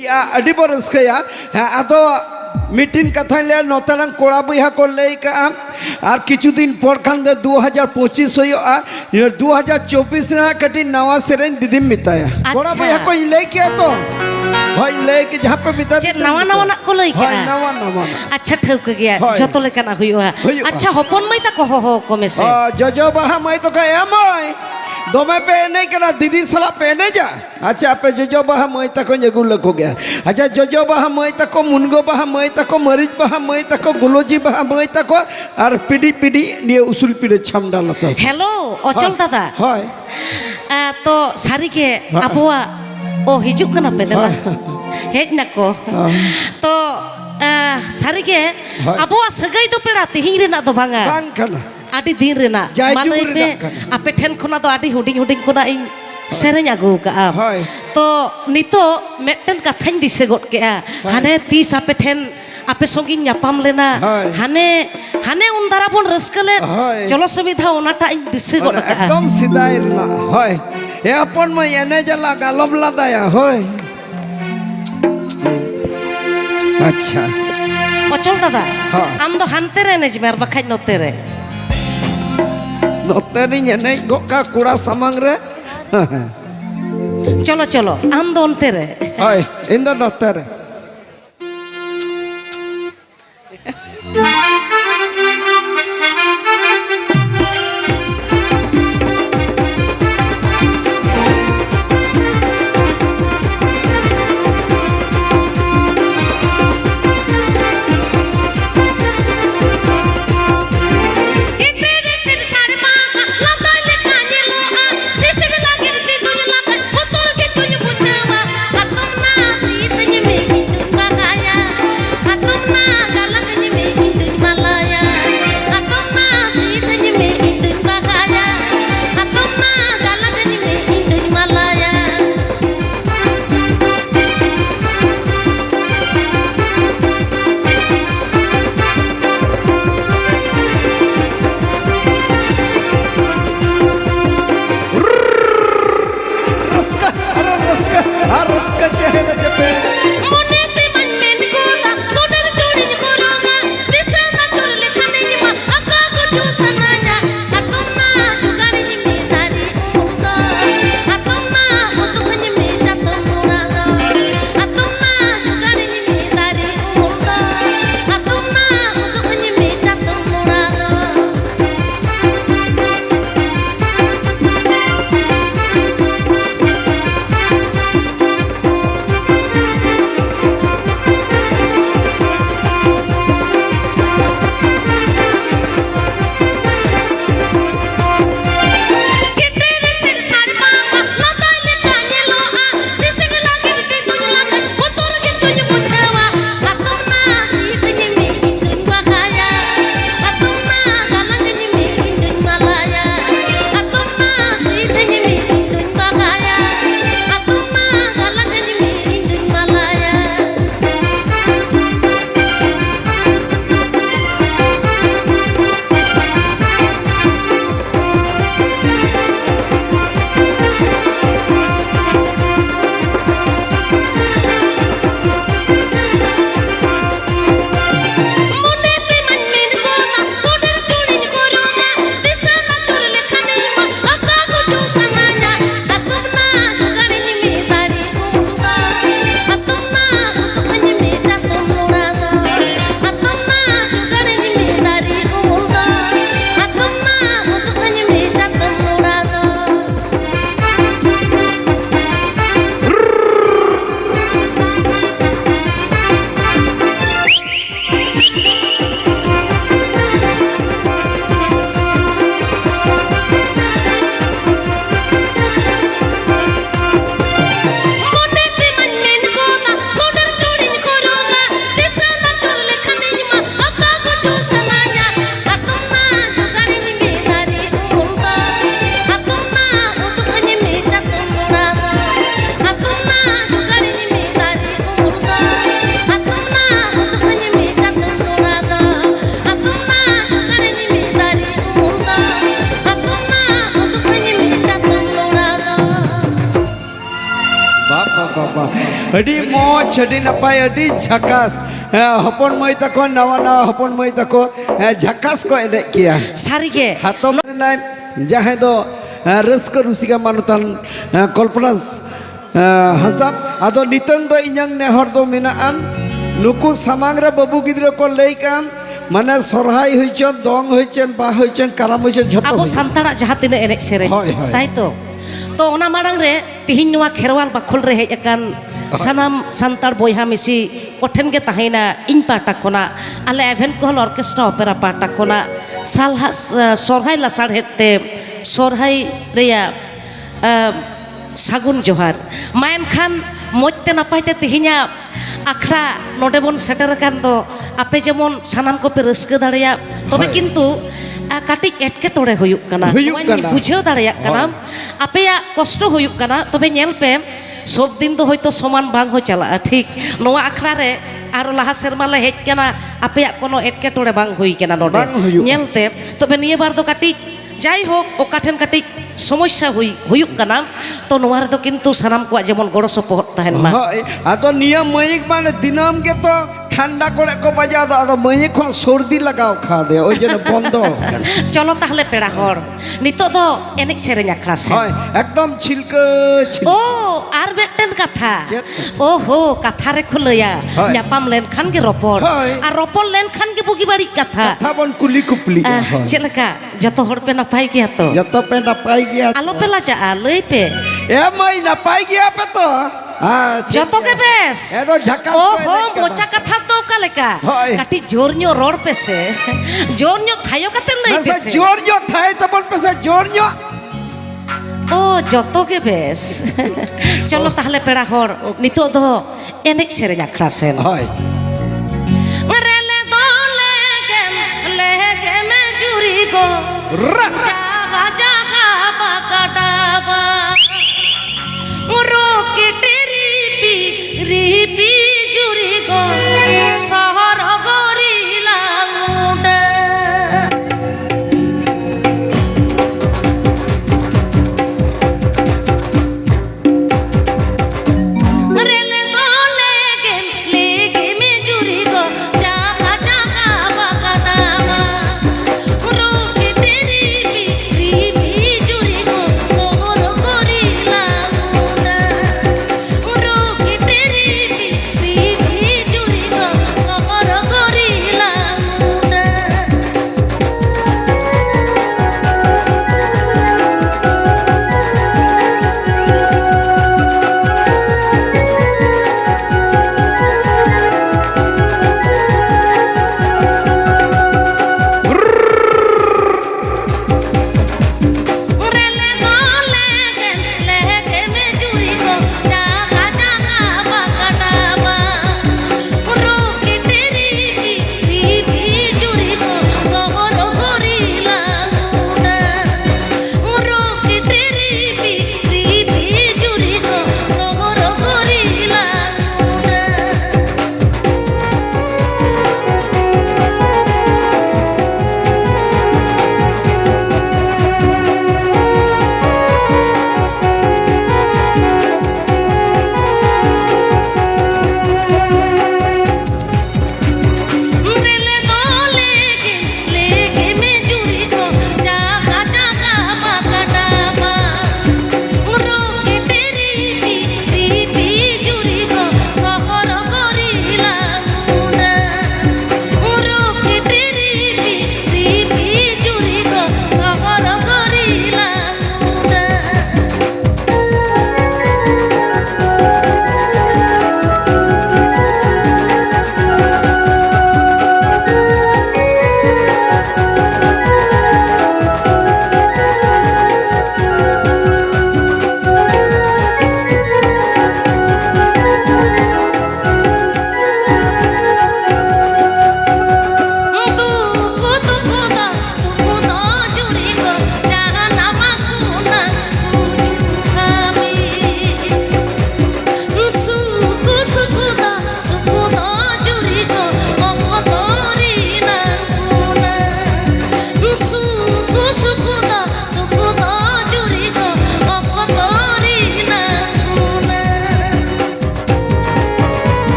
Ya, adi boros kaya, atau meeting katanya lihat notaran kola buaya kolai ka, ar kicu din porkan de 2025 hoyo a, 2024 na kati nawa seren didim mitaya. Kola buaya ko ilai kya to? Hoy ilai ke jहाँ पे बिता चे नवा नवा ना को लई होय नवा नवा अच्छा ठेक गया जतो लेका ना हुयो अच्छा हपन मई ता कहो हो कमे से जजो बहा मई तो कहे मई दोमे पे नहीं करा दीदी सला पहने जा अच्छा पे जजो बहा मई तक जगुल लको गया अच्छा जजो बहा मई तक मुनगो बहा मई तक मरीज बहा मई तक गुलोजी बहा मई तक और पीडी पीडी निये उसूल पीडे छम डालता हेलो अचल दादा होय तो सारी के अबुआ ओ हिजुक कना पे देला हेज नको तो सारी के अबुआ सगाई तो पेड़ा तिहिं रेना दो भांगा बांग कना आदि दिन रेना माने पे आपे ठेन खना तो आदि हुडिंग हुडिंग खना इन सेरेñ आगु का तो नितो मेटन कथाñ दिसे गद के हाने तीस आपे ठेन आपे संगी ᱧᱟᱯᱟᱢ लेना हाने हाने उन दारा बन रस्कले चलो सुविधा ओनाटा इन दिसे गद का एकदम सिदाय ना होय ए अपन म एने जला गालब लादाया होय अच्छा अचल दादा आम दो हानते रे नेजमेर बखाय नते रे नोतेरी एने गोका कुड़ा समंग रे चलो चलो आम दो ओनते रे होय इन दो नोते रे ᱟᱹᱰᱤ ᱢᱚᱡᱽ ᱟᱹᱰᱤ ᱱᱟᱯᱟᱭ ᱟᱹᱰᱤ ᱡᱷᱟᱠᱟᱥ ᱦᱚᱯᱚᱱ ᱢᱟᱹᱭ ᱛᱟᱠᱚ ᱱᱟᱣᱟ ᱱᱟᱣᱟ ᱦᱚᱯᱚन ᱢᱟᱹᱭ ᱛᱟᱠᱚ ᱡᱷᱟᱠᱟᱥ ᱠᱚ ᱮᱱᱮᱡ ᱠᱮᱭᱟ ᱥᱟᱹᱨᱤᱜᱮ ᱦᱟᱛᱚᱢ ᱨᱮᱱᱟᱜ ᱡᱟᱦᱟᱸᱭ ᱫᱚ ᱨᱟᱹᱥᱠᱟᱹ ᱨᱩᱥᱤᱠᱟ ᱢᱟᱱᱚᱛᱟᱱ ᱠᱚᱞᱯᱚᱱᱟ ᱦᱟᱸᱥᱫᱟ ᱟᱫᱚ ᱱᱤᱛᱚᱝ ᱫᱚ ᱤᱧᱟᱹᱝ ᱱᱮᱦᱚᱨ ᱫᱚ ᱢᱮᱱᱟᱜᱼᱟ ᱱᱩᱠᱩ ᱥᱟᱢᱟᱝ ᱨᱮ ᱵᱟᱹᱵᱩ ᱜᱤᱫᱽᱨᱟᱹ ᱠᱚ ᱞᱟᱹᱭ ᱠᱟᱜ ᱢᱟᱱᱮ ᱥᱚᱨᱦᱟᱭ ᱦᱩᱭᱪᱚᱱ ᱫᱚᱝ ᱦᱩᱭᱪᱚᱱ ᱵᱟᱦᱟ ᱦᱩᱭᱪᱚᱱ ᱠᱟᱨᱟᱢ ᱦᱩᱭᱪᱚᱱ ᱡᱷᱚᱛᱚ ᱟᱵᱚ ᱥᱟᱱᱛᱟᱲᱟᱜ ᱡᱟᱦᱟᱸ ᱛᱤᱱᱟᱹᱜ ᱮᱱᱮᱡ ᱥᱮᱨᱮᱧ ᱛᱟᱭ ᱛᱚ ᱚᱱᱟ ᱢᱟᱲᱟᱝ ᱨᱮ ᱛᱤᱦᱤᱧ ᱱᱚᱣᱟ ᱠᱷᱮᱨᱣᱟᱞ ᱵᱟᱠᱷᱳᱞ ᱨᱮ ᱦᱮᱡ ᱟᱠᱟᱱ ᱥᱟᱱᱟᱢ ᱥᱟᱱᱛᱟᱲ ᱵᱚᱭᱦᱟ ᱢᱤᱥᱤ ᱠᱚᱴᱷᱮᱱ ᱜᱮ ᱛᱟᱦᱮᱱᱟ ᱤᱧ ᱯᱟᱦᱴᱟ ᱠᱷᱚᱱᱟᱜ ᱟᱞᱮ ᱮᱵᱷᱮᱱ ᱠᱚᱦᱚᱸ ᱚᱨᱠᱮᱥᱴᱨᱟ ᱚᱯᱮᱨᱟ ᱯᱟᱦᱴᱟ ᱠᱷᱚᱱᱟᱜ ᱥᱚᱨᱦᱟᱭ ᱞᱟᱥᱟᱲᱦᱮᱫ ᱛᱮ ᱥᱚᱨᱦᱟᱭ ᱨᱮᱭᱟᱜ ᱥᱟᱹᱜᱩᱱ ᱡᱚᱦᱟᱨ ᱢᱟ ᱮᱱᱠᱷᱟᱱ ᱢᱚᱡᱽ te ᱱᱟᱯᱟᱭ te ᱛᱤᱦᱤᱧᱟᱜ ᱟᱠᱷᱲᱟ ᱱᱚᱰᱮ ᱵᱚᱱ ᱥᱮᱴᱮᱨ ᱟᱠᱟᱱ ᱫᱚ ᱟᱯᱮ ᱡᱮᱢᱚᱱ ᱥᱟᱱᱟᱢ ᱠᱚᱯᱮ ᱨᱟᱹᱥᱠᱟᱹ ᱫᱟᱲᱮᱭᱟᱜ ᱛᱚᱵᱮ ᱠᱤᱱᱛᱩ ᱠᱟᱹᱴᱤᱡ ᱮᱴᱠᱮᱴᱚᱬᱮ ᱦᱩᱭᱩᱜ ᱠᱟᱱᱟ ᱱᱚᱣᱟᱧ ᱵᱩᱡᱷᱟᱹᱣ ᱫᱟᱲᱮᱭᱟᱜ ᱠᱟᱱᱟ ᱟᱯᱮᱭᱟᱜ ᱠᱚᱥᱴᱚ ᱦᱩᱭᱩᱜ ᱠᱟᱱᱟ ᱛᱚᱵᱮ ᱧᱮᱞ ᱯᱮ ᱥᱚᱵ ᱫᱤᱱ ᱫᱚ ᱦᱚᱭᱛᱳ ᱥᱚᱢᱟᱱ ᱵᱟᱝ ᱦᱚᱸ ᱪᱟᱞᱟᱜᱼᱟ ᱴᱷᱤᱠ ᱱᱚᱣᱟ ᱟᱠᱷᱲᱟ ᱨᱮ ᱟᱨᱚ ᱞᱟᱦᱟ ᱥᱮᱨᱢᱟ ᱞᱮ ᱦᱮᱡ ᱠᱟᱱᱟ ᱟᱯᱮᱭᱟᱜ ᱠᱳᱱᱳ ᱮᱴᱠᱮᱴᱚᱬᱮ ᱵᱟᱝ ᱦᱩᱭ ᱠᱟᱱᱟ ᱱᱚᱰᱮ ᱧᱮᱞᱛᱮ ᱛᱚᱵᱮ ᱱᱤᱭᱟᱹ ᱵᱟᱨ ᱫᱚ ᱠᱟᱹᱴᱤᱡ যাই হোক ওকা ঠেন কাটিক সমস্যা হুᱭᱩᱜ ᱠᱟᱱᱟ তো ᱱᱚᱣᱟ ᱨᱮᱫᱚ ᱠᱤᱱᱛᱩ ᱥᱟᱱᱟᱢ ᱠᱚᱣᱟᱜ ᱡᱮᱢᱚᱱ ᱜᱚᱲᱚ ᱥᱚᱯᱚᱦᱚᱫ ᱛᱟᱦᱮᱱ ᱢᱟ ᱟᱫᱚ ᱱᱤᱭᱟᱹ ᱢᱟᱹᱭᱤᱠ ᱢᱟᱱᱮ ᱫᱤᱱᱟᱹᱢ ᱜᱮᱛᱚ ঠান্ডা করে কো বাজা আদো মাইক খন সর্দি লাগাও খা দে ওই জন্য বন্ধ চলো তাহলে পেড়া হর নিতো দো এনেক সেরেñ আখড়া সে হয় একদম ছিলকা ও আর বেটেন কথা ওহো কথা রে খুলয়া ᱧᱟᱯᱟᱢ লেন খান গে রপর আর রপর লেন খান গে বুগি বাড়ি কথা কথা বন কুলি কুপলি চেলকা যত হড় পে নাপাই গিয়া তো যত পে নাপাই গিয়া আলো পেলা যা লই পে এ মাই নাপাই গিয়া পে তো যত কে বেশ এদো ঝাকাস ওহো মোচা কথা তো কালেকা কাটি জোর নিও রড় পেছে জোর নিও থাইও কাতে লই পেছে জোর নিও থাই তো বল পেছে জোর নিও ও যত কে বেশ চলো তাহলে পেড়া হর নিতো দো এনেক সেরেñ আখড়া সেন হয় রেলে দলে গেম জুরি গো জাগা জাগা বাকাডাবা রকেট রিপি জুরি গো শহর গরিলা মুডা রেলে দলে গেম জুরি গো জাগা জাগা বাকাডাবা রকেট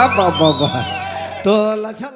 বাবা বাবা তো লাছা